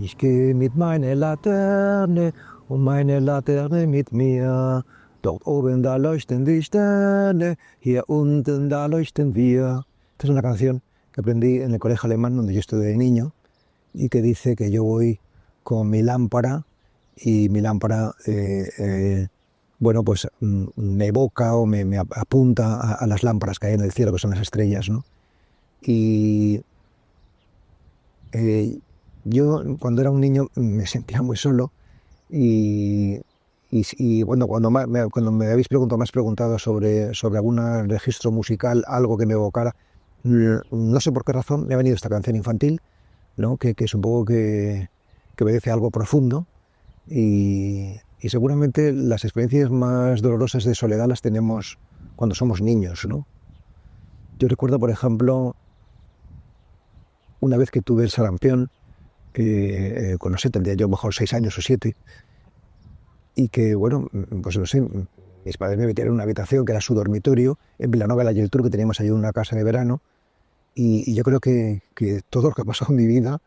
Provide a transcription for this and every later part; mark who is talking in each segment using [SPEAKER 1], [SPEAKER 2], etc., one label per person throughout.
[SPEAKER 1] Ich gehe mit meiner Laterne und meine Laterne mit mir. Dort oben da leuchten die Sterne, hier unten da leuchten wir. Esta es una canción que aprendí en el colegio alemán donde yo estuve de niño y que dice que yo voy con mi lámpara y mi lámpara bueno, pues me evoca o me apunta a las lámparas que hay en el cielo, que son las estrellas, ¿no? Y yo cuando era un niño me sentía muy solo y bueno, cuando me habéis preguntado, me has preguntado sobre algún registro musical, algo que me evocara, no sé por qué razón me ha venido esta canción infantil, ¿no? que es un poco que obedece a algo profundo y seguramente las experiencias más dolorosas de soledad las tenemos cuando somos niños, ¿no? Yo recuerdo, por ejemplo, una vez que tuve el sarampión, no sé, tendría yo mejor 6 años o 7, y que, bueno, pues no sé, mis padres me metieron en una habitación que era su dormitorio, en Vilanova de la Geltrú, que teníamos ahí una casa de verano, y yo creo que todo lo que ha pasado en mi vida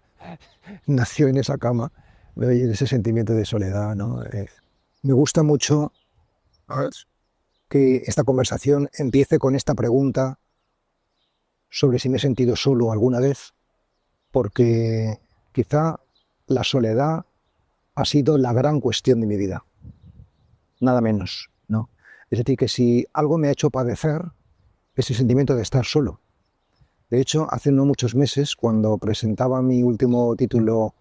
[SPEAKER 1] nació en esa cama, en ese sentimiento de soledad, ¿no? Me gusta mucho que esta conversación empiece con esta pregunta sobre si me he sentido solo alguna vez, porque quizá la soledad ha sido la gran cuestión de mi vida, nada menos, ¿no? Es decir, que si algo me ha hecho padecer, es el sentimiento de estar solo. De hecho, hace no muchos meses, cuando presentaba mi último título,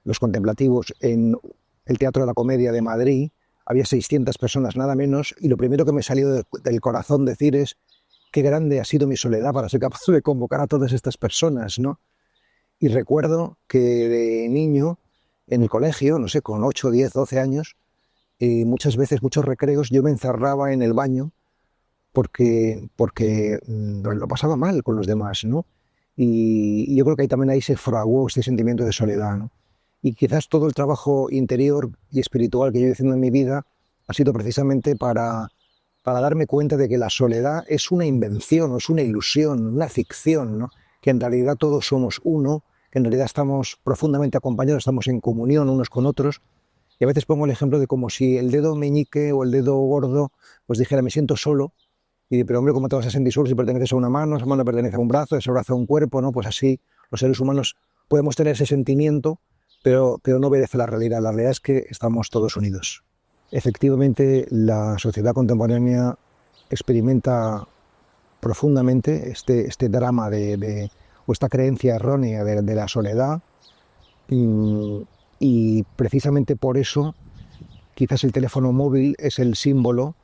[SPEAKER 1] Los Contemplativos, en el Teatro de la Comedia de Madrid, había 600 personas, nada menos, y lo primero que me salió del corazón decir es qué grande ha sido mi soledad para ser capaz de convocar a todas estas personas, ¿no? Y recuerdo que de niño, en el colegio, no sé, con 8, 10, 12 años, muchas veces, muchos recreos, yo me encerraba en el baño porque lo pasaba mal con los demás, ¿no? Y yo creo que ahí se fraguó este sentimiento de soledad, ¿no? Y quizás todo el trabajo interior y espiritual que yo he ido haciendo en mi vida ha sido precisamente para darme cuenta de que la soledad es una invención, es una ilusión, una ficción, ¿no? Que en realidad todos somos uno, que en realidad estamos profundamente acompañados, estamos en comunión unos con otros. Y a veces pongo el ejemplo de como si el dedo meñique o el dedo gordo pues dijera me siento solo, y pero hombre, ¿cómo te vas a sentir solo si perteneces a una mano, esa mano pertenece a un brazo, ese brazo a un cuerpo, ¿no? Pues así los seres humanos podemos tener ese sentimiento, pero no obedece a la realidad. La realidad es que estamos todos unidos. Efectivamente, la sociedad contemporánea experimenta profundamente este drama o esta creencia errónea de la soledad, y precisamente por eso quizás el teléfono móvil es el símbolo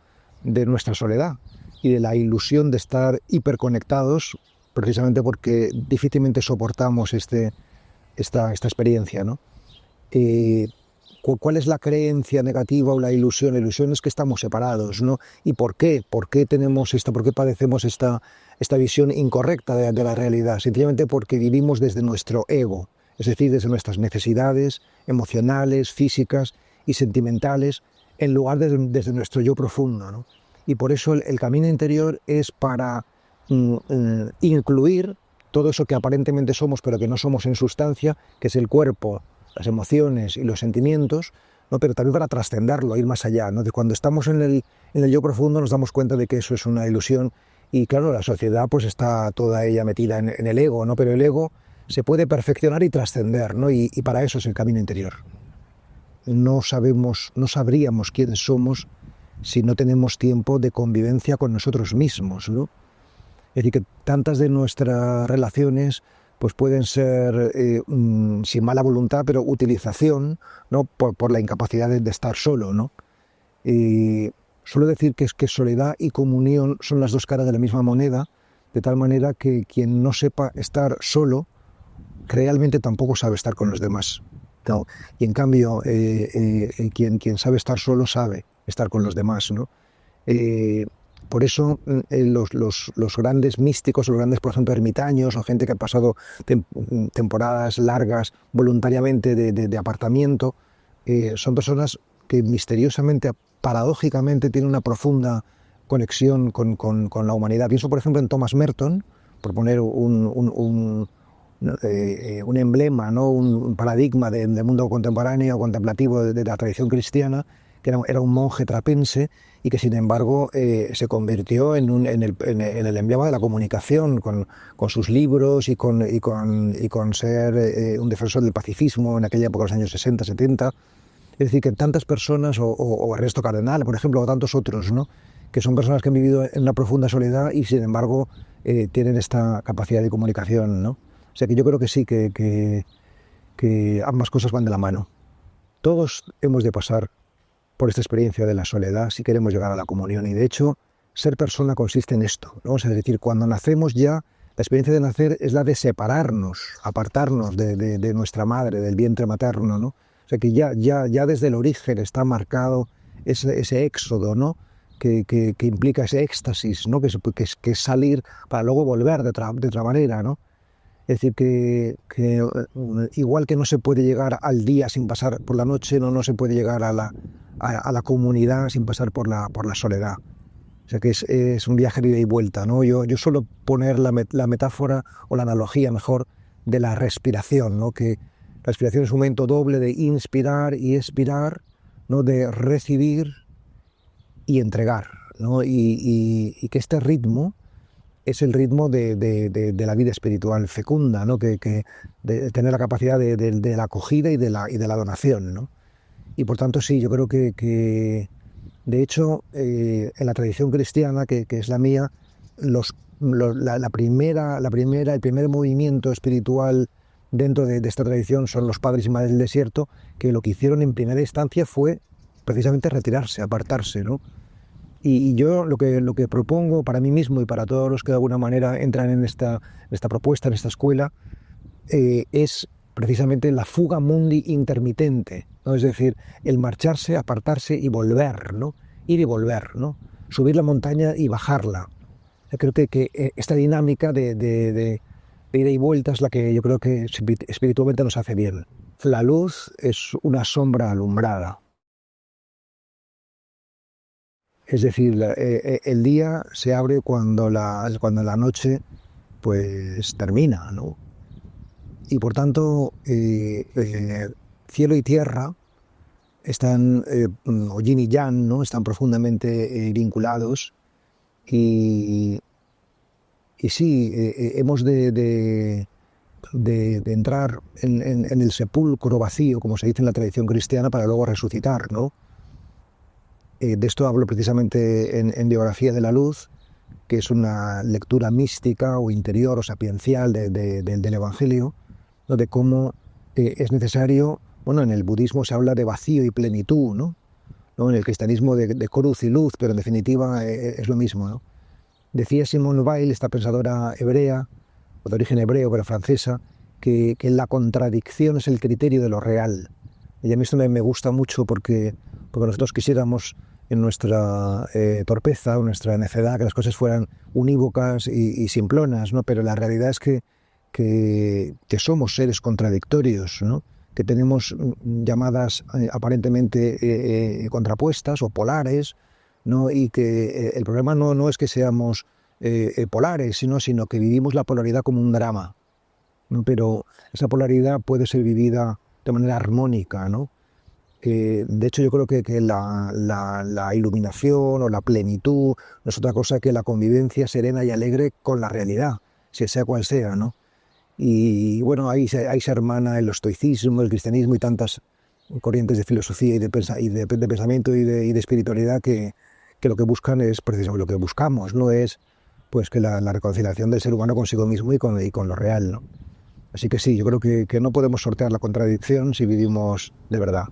[SPEAKER 1] de nuestra soledad y de la ilusión de estar hiperconectados, precisamente porque difícilmente soportamos esta experiencia, ¿no? ¿Cuál es la creencia negativa o la ilusión? La ilusión es que estamos separados, ¿no? ¿Y por qué? ¿Por qué padecemos esta visión incorrecta de la realidad? Sencillamente porque vivimos desde nuestro ego, es decir, desde nuestras necesidades emocionales, físicas y sentimentales, en lugar de desde nuestro yo profundo, ¿no? Y por eso el camino interior es para incluir todo eso que aparentemente somos, pero que no somos en sustancia, que es el cuerpo, las emociones y los sentimientos, ¿no? Pero también para trascenderlo, ir más allá, ¿no? De cuando estamos en el yo profundo nos damos cuenta de que eso es una ilusión y claro, la sociedad pues está toda ella metida en el ego, ¿no? Pero el ego se puede perfeccionar y trascender, ¿no? Y para eso es el camino interior. No sabríamos quiénes somos si no tenemos tiempo de convivencia con nosotros mismos, ¿no? Es decir, que tantas de nuestras relaciones pues pueden ser sin mala voluntad, pero utilización, ¿no? por la incapacidad de estar solo, ¿no? Suelo decir que soledad y comunión son las dos caras de la misma moneda, de tal manera que quien no sepa estar solo realmente tampoco sabe estar con los demás, ¿no? Y en cambio quien sabe estar solo sabe estar con los demás, ¿no? Por eso los grandes místicos, los grandes, por ejemplo, ermitaños o gente que ha pasado temporadas largas voluntariamente de apartamiento, son personas que misteriosamente, paradójicamente, tienen una profunda conexión con la humanidad. Pienso, por ejemplo, en Thomas Merton, por poner un ¿no? Un emblema, ¿no? Un paradigma del mundo contemporáneo, contemplativo de la tradición cristiana, que era un monje trapense y que sin embargo se convirtió en el emblema de la comunicación con sus libros y con ser un defensor del pacifismo en aquella época, los años 60, 70. Es decir, que tantas personas, o Ernesto Cardenal, por ejemplo, o tantos otros, ¿no? Que son personas que han vivido en una profunda soledad y sin embargo tienen esta capacidad de comunicación, ¿no? O sea que yo creo que sí, que ambas cosas van de la mano. Todos hemos de pasar por esta experiencia de la soledad si queremos llegar a la comunión. Y de hecho, ser persona consiste en esto, ¿no? O sea, es decir, cuando nacemos ya, la experiencia de nacer es la de separarnos, apartarnos de nuestra madre, del vientre materno, ¿no? O sea, que ya desde el origen está marcado ese éxodo, ¿no? Que implica ese éxtasis, ¿no? Que es salir para luego volver de otra manera, ¿no? Es decir, que igual que no se puede llegar al día sin pasar por la noche, no se puede llegar a la comunidad sin pasar por la soledad. O sea que es un viaje de ida y vuelta, ¿no? Yo suelo poner la metáfora o la analogía mejor de la respiración, ¿no? Que la respiración es un momento doble de inspirar y expirar, ¿no? De recibir y entregar, ¿no? Y que este ritmo es el ritmo de la vida espiritual fecunda, ¿no? Que de tener la capacidad de la acogida y de la donación, ¿no? Y por tanto sí, yo creo que de hecho en la tradición cristiana, que es la mía, el primer movimiento espiritual dentro de esta tradición son los padres y madres del desierto, que lo que hicieron en primera instancia fue precisamente retirarse, apartarse, ¿no? Y yo lo que propongo para mí mismo y para todos los que de alguna manera entran en esta propuesta, en esta escuela, es precisamente la fuga mundi intermitente, ¿no? Es decir, el marcharse, apartarse y volver, ¿no? Ir y volver, ¿no? Subir la montaña y bajarla. Yo creo que esta dinámica de ida y vuelta es la que yo creo que espiritualmente nos hace bien. La luz es una sombra alumbrada. Es decir, el día se abre cuando la noche pues termina, ¿no? Y por tanto, cielo y tierra están, o yin y yang, ¿no? Están profundamente vinculados y sí, hemos de entrar en el sepulcro vacío, como se dice en la tradición cristiana, para luego resucitar, ¿no? De esto hablo precisamente en Biografía de la Luz, que es una lectura mística o interior o sapiencial del Evangelio, ¿no? De cómo es necesario, bueno, en el budismo se habla de vacío y plenitud, ¿no? En el cristianismo de cruz y luz, pero en definitiva es lo mismo, ¿no? Decía Simone Weil, esta pensadora hebrea, o de origen hebreo pero francesa, que la contradicción es el criterio de lo real. Y a mí esto me gusta mucho porque nosotros quisiéramos en nuestra torpeza o nuestra necedad que las cosas fueran unívocas y simplonas, ¿no? Pero la realidad es que somos seres contradictorios, ¿no? Que tenemos llamadas aparentemente contrapuestas o polares, ¿no? Y que el problema no es que seamos polares, sino que vivimos la polaridad como un drama, ¿no? Pero esa polaridad puede ser vivida de manera armónica, ¿no? De hecho, yo creo que la iluminación o la plenitud no es otra cosa que la convivencia serena y alegre con la realidad, sea cual sea, ¿no? Y bueno, ahí se hermana el estoicismo, el cristianismo y tantas corrientes de filosofía y de pensamiento y de espiritualidad que lo que buscan es precisamente lo que buscamos, no es pues que la reconciliación del ser humano consigo mismo y con lo real, ¿no? Así que sí, yo creo que no podemos sortear la contradicción si vivimos de verdad.